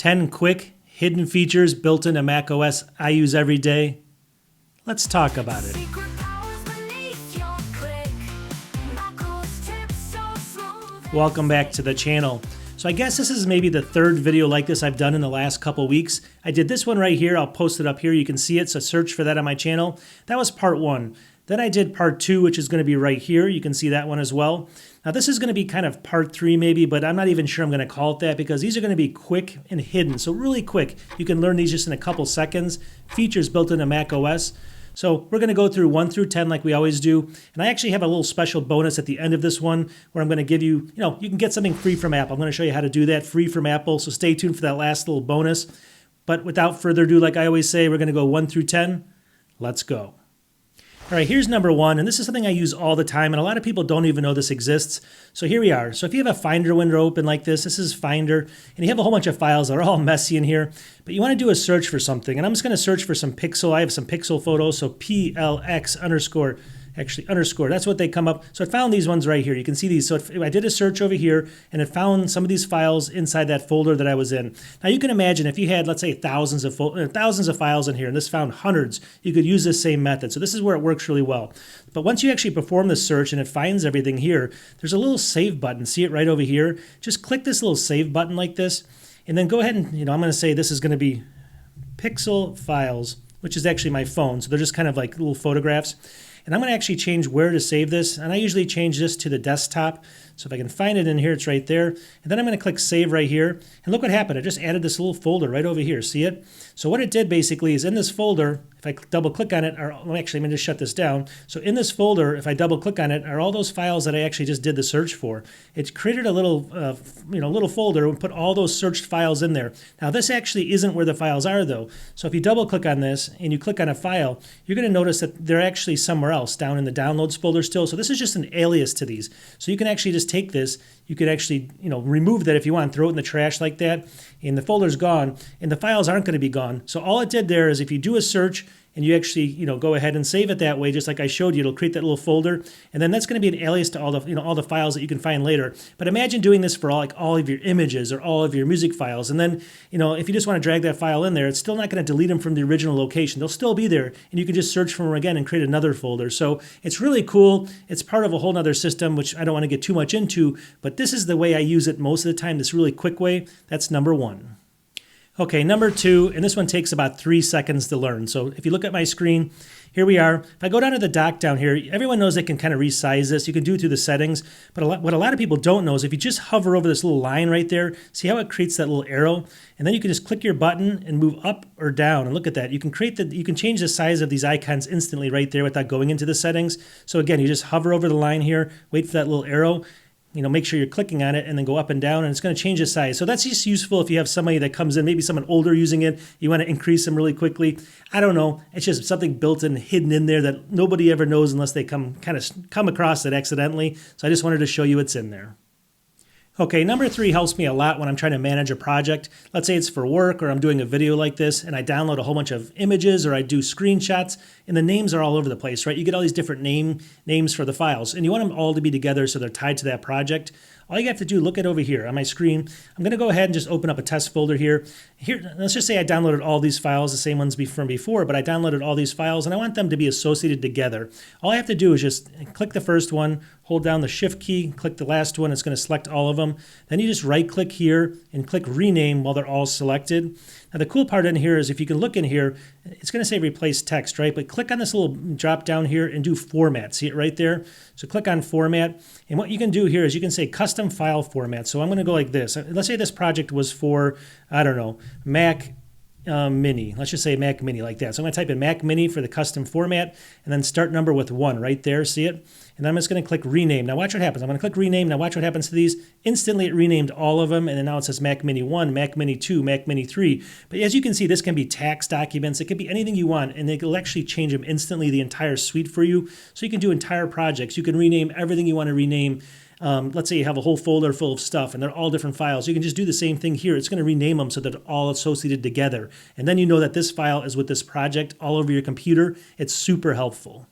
10 quick hidden features built into macOS I use every day. Let's talk about it. Welcome back to the channel. So I guess this is maybe the third video like this I've done in the last couple weeks. I did this one right here. I'll post it up here. You can see it, so search for that on my channel. That was part one. Then I did part two, which is going to be right here. You can see that one as well. Now this is going to be kind of part three maybe, but I'm not even sure I'm going to call it that because these are going to be quick and hidden. So really quick. You can learn these just in a couple seconds. Features built into macOS. So we're going to go through 1 through 10 like we always do. And I actually have a little special bonus at the end of this one where I'm going to give you, you can get something free from Apple. I'm going to show you how to do that free from Apple. So stay tuned for that last little bonus. But without further ado, like I always say, we're going to go 1 through 10. Let's go. All right, here's number one, and this is something I use all the time, and a lot of people don't even know this exists. So here we are. So if you have a Finder window open like this is Finder, and you have a whole bunch of files that are all messy in here, but you want to do a search for something, and I'm just going to search for some pixel. I have some pixel photos, so PLX_, actually underscore, that's what they come up. So it found these ones right here. You can see these. So I did a search over here and it found some of these files inside that folder that I was in. Now you can imagine if you had, let's say, thousands of files in here and this found hundreds, you could use this same method. So this is where it works really well. But once you actually perform the search and it finds everything here, there's a little save button. See it right over here? Just click this little save button like this and then go ahead and, I'm going to say this is going to be pixel files, which is actually my phone. So they're just kind of like little photographs. And I'm going to actually change where to save this. And I usually change this to the desktop. So if I can find it in here, it's right there. And then I'm going to click Save right here. And look what happened. I just added this little folder right over here. See it? So what it did basically is in this folder, if I double click on it, or actually I'm going to just shut this down. So in this folder, if I double click on it, are all those files that I actually just did the search for. It created a little, little folder and put all those searched files in there. Now this actually isn't where the files are though. So if you double click on this and you click on a file, you're going to notice that they're actually somewhere else down in the downloads folder still. So this is just an alias to these. So you can actually just take this, you could actually, remove that if you want, throw it in the trash like that, and the folder's gone, and the files aren't going to be gone. So all it did there is if you do a search and you actually, go ahead and save it that way, just like I showed you, it'll create that little folder, and then that's going to be an alias to all the, all the files that you can find later. But imagine doing this for all of your images or all of your music files, and then, if you just want to drag that file in there, it's still not going to delete them from the original location. They'll still be there, and you can just search for them again and create another folder. So it's really cool. It's part of a whole other system, which I don't want to get too much into, but this is the way I use it most of the time, this really quick way. That's number one. Okay, number two, and this one takes about 3 seconds to learn. So if you look at my screen, here we are. If I go down to the dock down here, everyone knows they can kind of resize this. You can do it through the settings, but what a lot of people don't know is if you just hover over this little line right there, see how it creates that little arrow? And then you can just click your button and move up or down, and look at that. You can change the size of these icons instantly right there without going into the settings. So again, you just hover over the line here, wait for that little arrow, make sure you're clicking on it and then go up and down, and it's going to change the size. So that's just useful if you have somebody that comes in, maybe someone older using it, you want to increase them really quickly. I don't know. It's just something built in, hidden in there that nobody ever knows unless they come across it accidentally. So I just wanted to show you it's in there. Okay, number three helps me a lot when I'm trying to manage a project. Let's say it's for work or I'm doing a video like this and I download a whole bunch of images or I do screenshots and the names are all over the place, right? You get all these different names for the files and you want them all to be together so they're tied to that project. All you have to do, look at over here on my screen. I'm going to go ahead and just open up a test folder here. Here, let's just say I downloaded all these files, the same ones from before, but I downloaded all these files and I want them to be associated together. All I have to do is just click the first one, hold down the Shift key, click the last one. It's going to select all of them. Then you just right click here and click rename while they're all selected. Now the cool part in here is if you can look in here, it's going to say replace text, right? But click on this little drop down here and do format. See it right there? So click on format. And what you can do here is you can say custom file format. So I'm going to go like this. Let's say this project was for, I don't know, Mac Mini. Let's just say Mac Mini like that. So I'm going to type in Mac Mini for the custom format and then start number with 1 right there. See it? And then I'm just going to click rename. Now watch what happens. I'm going to click rename. Now watch what happens to these. Instantly it renamed all of them. And then now it says Mac Mini 1, Mac Mini 2, Mac Mini 3. But as you can see, this can be tax documents. It can be anything you want. And it will actually change them instantly, the entire suite for you. So you can do entire projects. You can rename everything you want to rename. Let's say you have a whole folder full of stuff and they're all different files. You can just do the same thing here. It's going to rename them so that they're all associated together. And then you know that this file is with this project all over your computer. It's super helpful.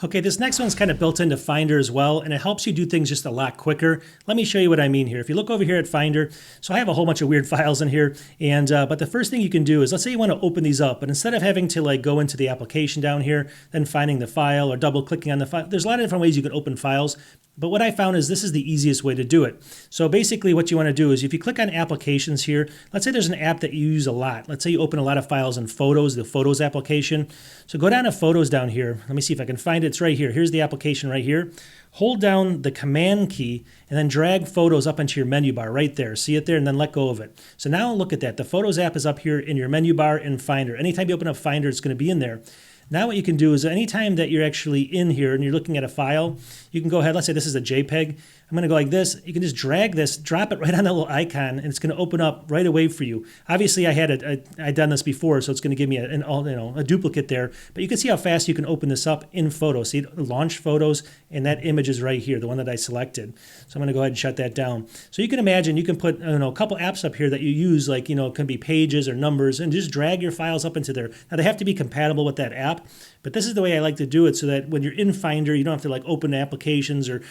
Okay, this next one's kind of built into Finder as well, and it helps you do things just a lot quicker. Let me show you what I mean here. If you look over here at Finder, so I have a whole bunch of weird files in here, and but the first thing you can do is, let's say you want to open these up, but instead of having to like go into the application down here, then finding the file or double clicking on the file, there's a lot of different ways you can open files. But what I found is this is the easiest way to do it. So basically what you want to do is if you click on applications here, let's say there's an app that you use a lot. Let's say you open a lot of files in Photos, the Photos application. So go down to Photos down here. Let me see if I can find it. It's right here. Here's the application right here. Hold down the Command key and then drag Photos up into your menu bar right there. See it there and then let go of it. So now look at that. The Photos app is up here in your menu bar in Finder. Anytime you open up Finder, it's going to be in there. Now what you can do is anytime that you're actually in here and you're looking at a file, you can go ahead, let's say this is a JPEG. I'm going to go like this. You can just drag this, drop it right on that little icon, and it's going to open up right away for you. Obviously, I'd done this before, so it's going to give me a duplicate there. But you can see how fast you can open this up in Photos. See, launch Photos, and that image is right here, the one that I selected. So I'm going to go ahead and shut that down. So you can imagine you can put a couple apps up here that you use, like it can be Pages or Numbers, and just drag your files up into there. Now they have to be compatible with that app, but this is the way I like to do it so that when you're in Finder, you don't have to like open applications or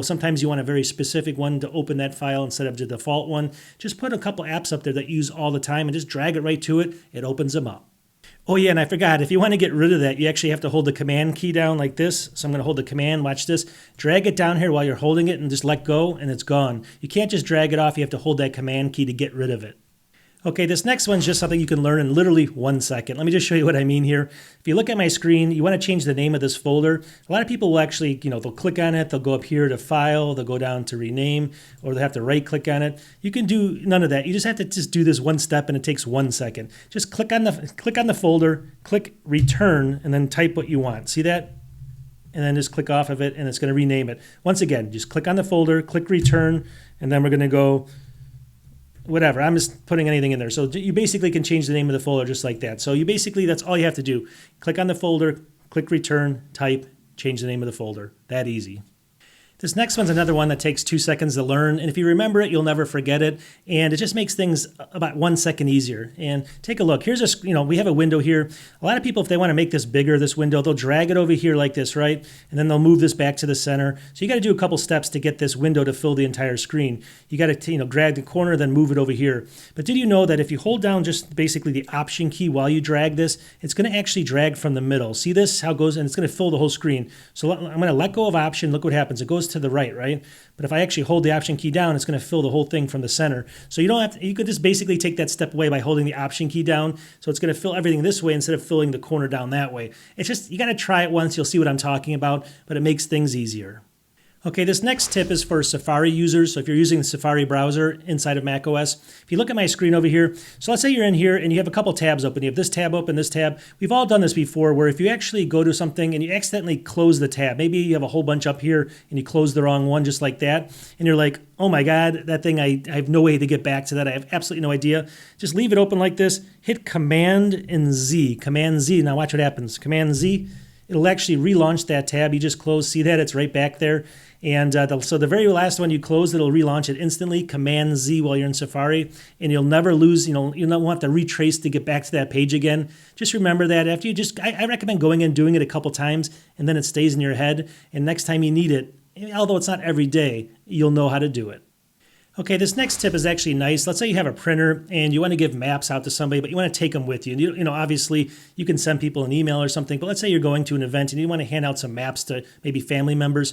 sometimes you want a very specific one to open that file instead of the default one. Just put a couple apps up there that you use all the time and just drag it right to it. It opens them up. Oh yeah, and I forgot, if you want to get rid of that, you actually have to hold the Command key down like this. So I'm going to hold the Command, watch this. Drag it down here while you're holding it and just let go and it's gone. You can't just drag it off, you have to hold that Command key to get rid of it. Okay, this next one's just something you can learn in literally 1 second. Let me just show you what I mean here. If you look at my screen, you want to change the name of this folder. A lot of people will actually, they'll click on it, they'll go up here to File, they'll go down to Rename, or they'll have to right click on it. You can do none of that. You just have to do this one step and it takes 1 second. Just click on the folder, click Return, and then type what you want. See that? And then just click off of it and it's going to rename it. Once again, just click on the folder, click Return, and then we're going to go whatever, I'm just putting anything in there. So you basically can change the name of the folder just like that. So that's all you have to do. Click on the folder, click Return, type, change the name of the folder. That easy. This next one's another one that takes 2 seconds to learn, and if you remember it, you'll never forget it, and it just makes things about 1 second easier. And take a look. Here's we have a window here. A lot of people, if they want to make this bigger, this window, they'll drag it over here like this, right? And then they'll move this back to the center. So you got to do a couple steps to get this window to fill the entire screen. You got to, drag the corner, then move it over here. But did you know that if you hold down just basically the Option key while you drag this, it's going to actually drag from the middle. See this? How it goes? And it's going to fill the whole screen. So I'm going to let go of Option. Look what happens. It goes to the right? But if I actually hold the Option key down, it's going to fill the whole thing from the center. So you could just basically take that step away by holding the Option key down. So it's going to fill everything this way instead of filling the corner down that way. It's just, you got to try it once. You'll see what I'm talking about, but it makes things easier. Okay, this next tip is for Safari users. So if you're using the Safari browser inside of macOS, if you look at my screen over here, so let's say you're in here and you have a couple tabs open. You have this tab open, this tab. We've all done this before where if you actually go to something and you accidentally close the tab, maybe you have a whole bunch up here and you close the wrong one just like that, and you're like, oh my God, that thing, I have no way to get back to that. I have absolutely no idea. Just leave it open like this, hit Command and Z, Command Z. Now watch what happens. Command Z, it'll actually relaunch that tab you just closed. See that? It's right back there. And so the very last one you close, it'll relaunch it instantly. Command Z while you're in Safari, and you'll never lose. You'll not want to retrace to get back to that page again. Just remember that after you I recommend going and doing it a couple times, and then it stays in your head. And next time you need it, although it's not every day, you'll know how to do it. Okay, this next tip is actually nice. Let's say you have a printer and you want to give maps out to somebody, but you want to take them with you. And obviously, you can send people an email or something, but let's say you're going to an event and you want to hand out some maps to maybe family members.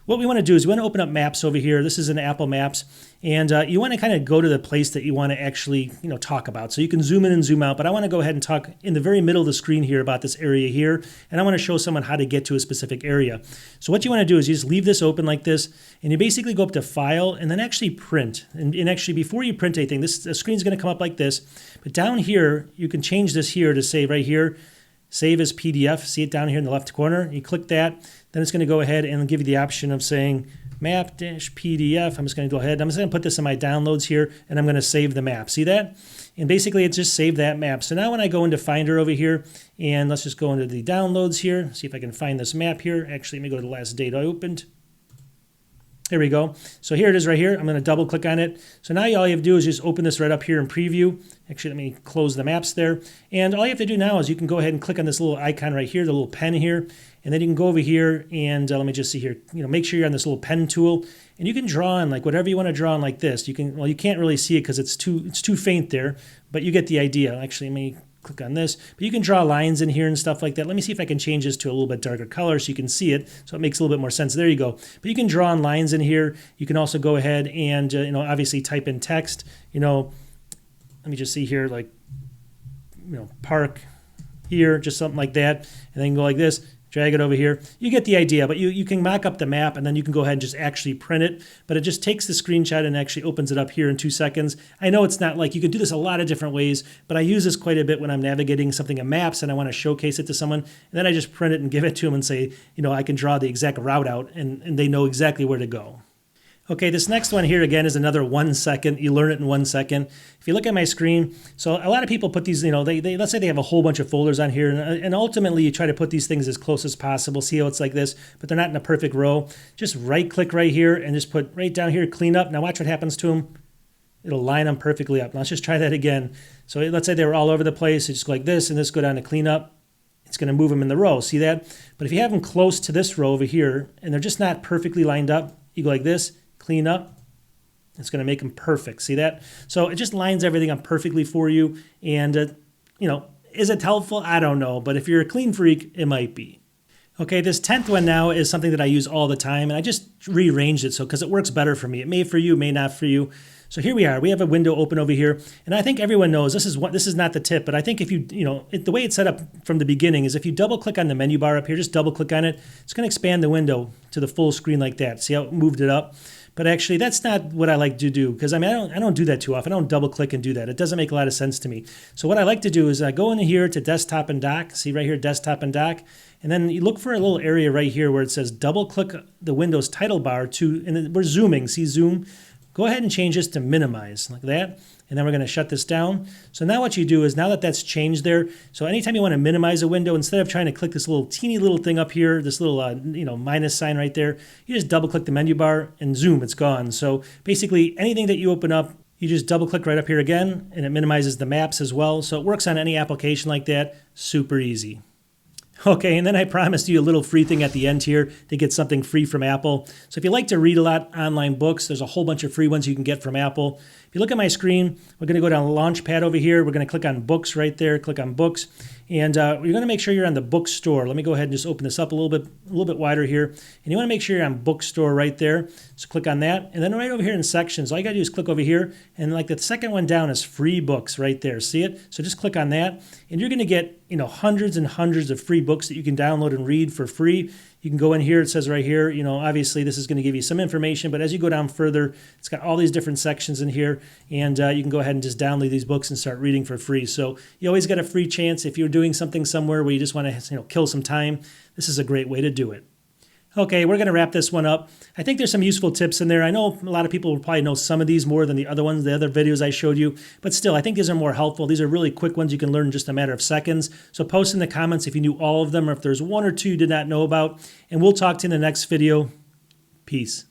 What we want to do is we want to open up Maps over here. This is an Apple Maps, and you want to kind of go to the place that you want to actually talk about. So you can zoom in and zoom out, but I want to go ahead and talk in the very middle of the screen here about this area here, and I want to show someone how to get to a specific area. So what you want to do is you just leave this open like this, and you basically go up to File, and then actually Print. And actually, before you print anything, the screen's going to come up like this, but down here, you can change this here to say right here, Save as PDF. See it down here in the left corner? You click that, then it's going to go ahead and give you the option of saying map-pdf. I'm just going to go ahead. I'm just going to put this in my downloads here, and I'm going to save the map. See that? And basically, it just saved that map. So now when I go into Finder over here, and let's just go into the downloads here, see if I can find this map here. Actually, let me go to the last date I opened. There we go. So here it is right here. I'm going to double click on it. So now all you have to do is just open this right up here in preview. Actually, let me close the maps there. And all you have to do now is you can go ahead and click on this little icon right here, the little pen here. And then you can go over here and let me just see here, make sure you're on this little pen tool. And you can draw on like whatever you want to draw on like this. You can, well, you can't really see it because it's too faint there, but you get the idea. Actually, let me click on this, but you can draw lines in here and stuff like that. Let me see if I can change this to a little bit darker color so you can see it, so it makes a little bit more sense. There you go. But you can draw on lines in here. You can also go ahead and obviously type in text. Let me just see here, like park here, just something like that, and then go like this. Drag it over here. You get the idea, but you can mock up the map and then you can go ahead and just actually print it, but it just takes the screenshot and actually opens it up here in 2 seconds. I know it's not like you can do this a lot of different ways, but I use this quite a bit when I'm navigating something in maps and I want to showcase it to someone, and then I just print it and give it to them and say, I can draw the exact route out and they know exactly where to go. Okay, this next one here again is another 1 second. You learn it in 1 second. If you look at my screen, so a lot of people put these, they let's say they have a whole bunch of folders on here, and ultimately you try to put these things as close as possible. See how it's like this, but they're not in a perfect row. Just right click right here and just put right down here, clean up. Now watch what happens to them. It'll line them perfectly up. Now let's just try that again. So let's say they were all over the place. So just go like this and this, go down to clean up. It's going to move them in the row. See that? But if you have them close to this row over here and they're just not perfectly lined up, you go like this. Clean up. It's going to make them perfect. See that? So it just lines everything up perfectly for you. And, is it helpful? I don't know. But if you're a clean freak, it might be. Okay, this 10th one now is something that I use all the time. And I just rearranged it because it works better for me. It may for you, may not for you. So here we are. We have a window open over here. And I think everyone knows this is not the tip. But I think if the way it's set up from the beginning is if you double click on the menu bar up here, just double click on it. It's going to expand the window to the full screen like that. See how it moved it up? But actually, that's not what I like to do because I don't do that too often. I don't double click and do that. It doesn't make a lot of sense to me. So what I like to do is I go in here to desktop and dock. See right here, desktop and dock. And then you look for a little area right here where it says double click the Windows title bar to, and then we're zooming. See zoom? Go ahead and change this to minimize like that. And then we're going to shut this down. So now what you do is now that that's changed there, so anytime you want to minimize a window, instead of trying to click this little teeny little thing up here, this little minus sign right there, you just double click the menu bar and zoom, it's gone. So basically anything that you open up, you just double click right up here again and it minimizes the maps as well. So it works on any application like that, super easy. Okay, and then I promised you a little free thing at the end here to get something free from Apple. So if you like to read a lot online books, there's a whole bunch of free ones you can get from Apple. If you look at my screen, we're going to go down Launchpad over here. We're going to click on Books right there. Click on Books. And you're going to make sure you're on the bookstore. Let me go ahead and just open this up a little bit wider here. And you want to make sure you're on bookstore right there. So click on that. And then right over here in sections, all you got to do is click over here. And like the second one down is free books right there. See it? So just click on that. And you're going to get hundreds and hundreds of free books that you can download and read for free. You can go in here, it says right here, obviously this is going to give you some information, but as you go down further, it's got all these different sections in here, and you can go ahead and just download these books and start reading for free. So you always get a free chance if you're doing something somewhere where you just want to kill some time. This is a great way to do it. Okay, we're going to wrap this one up. I think there's some useful tips in there. I know a lot of people will probably know some of these more than the other ones, the other videos I showed you, but still, I think these are more helpful. These are really quick ones you can learn in just a matter of seconds. So post in the comments if you knew all of them or if there's one or two you did not know about, and we'll talk to you in the next video. Peace.